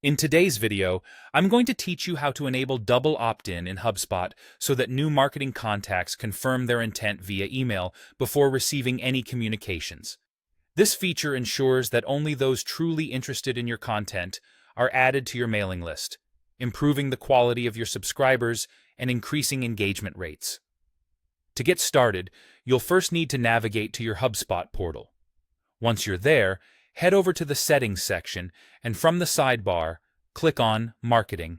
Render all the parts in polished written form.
In today's video, I'm going to teach you how to enable double opt-in in HubSpot so that new marketing contacts confirm their intent via email before receiving any communications. This feature ensures that only those truly interested in your content are added to your mailing list, improving the quality of your subscribers and increasing engagement rates. To get started, you'll first need to navigate to your HubSpot portal. Once you're there, head over to the Settings section and from the sidebar, click on Marketing.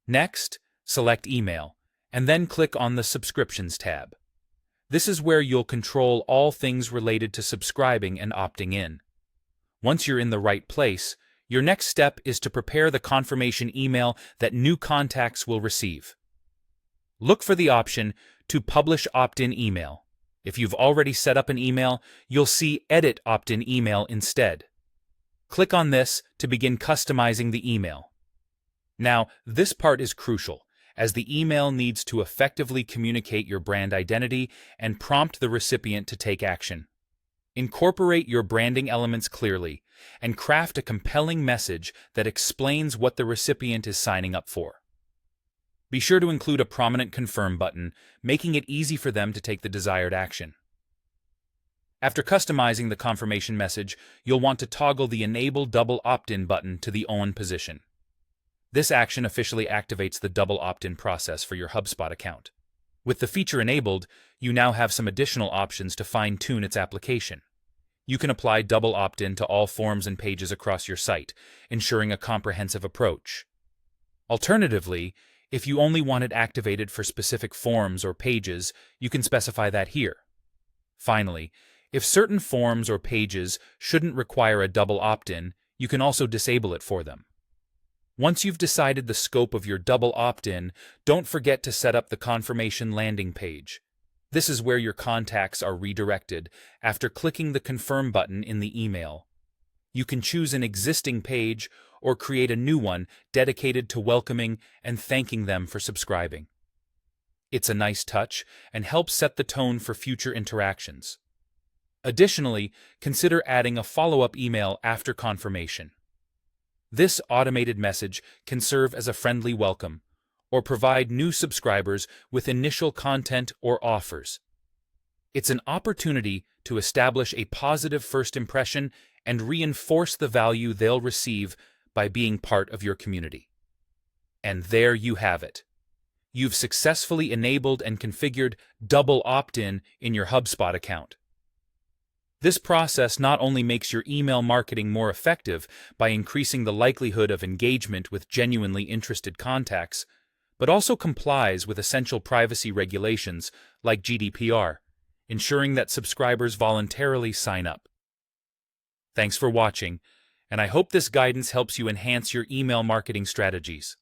Next, select Email, and then click on the Subscriptions tab. This is where you'll control all things related to subscribing and opting in. Once you're in the right place, your next step is to prepare the confirmation email that new contacts will receive. Look for the option to Publish Opt-in Email. If you've already set up an email, you'll see Edit Opt-in Email instead. Click on this to begin customizing the email. Now, this part is crucial, as the email needs to effectively communicate your brand identity and prompt the recipient to take action. Incorporate your branding elements clearly and craft a compelling message that explains what the recipient is signing up for. Be sure to include a prominent Confirm button, making it easy for them to take the desired action. After customizing the confirmation message, you'll want to toggle the Enable Double Opt-in button to the On position. This action officially activates the double opt-in process for your HubSpot account. With the feature enabled, you now have some additional options to fine-tune its application. You can apply double opt-in to all forms and pages across your site, ensuring a comprehensive approach. Alternatively, if you only want it activated for specific forms or pages, you can specify that here. Finally, if certain forms or pages shouldn't require a double opt-in, you can also disable it for them. Once you've decided the scope of your double opt-in, don't forget to set up the confirmation landing page. This is where your contacts are redirected after clicking the Confirm button in the email. You can choose an existing page or create a new one dedicated to welcoming and thanking them for subscribing. It's a nice touch and helps set the tone for future interactions. Additionally, consider adding a follow-up email after confirmation. This automated message can serve as a friendly welcome or provide new subscribers with initial content or offers. It's an opportunity to establish a positive first impression and reinforce the value they'll receive by being part of your community. And there you have it. You've successfully enabled and configured double opt-in in your HubSpot account. This process not only makes your email marketing more effective by increasing the likelihood of engagement with genuinely interested contacts, but also complies with essential privacy regulations like GDPR, ensuring that subscribers voluntarily sign up. Thanks for watching, and I hope this guidance helps you enhance your email marketing strategies.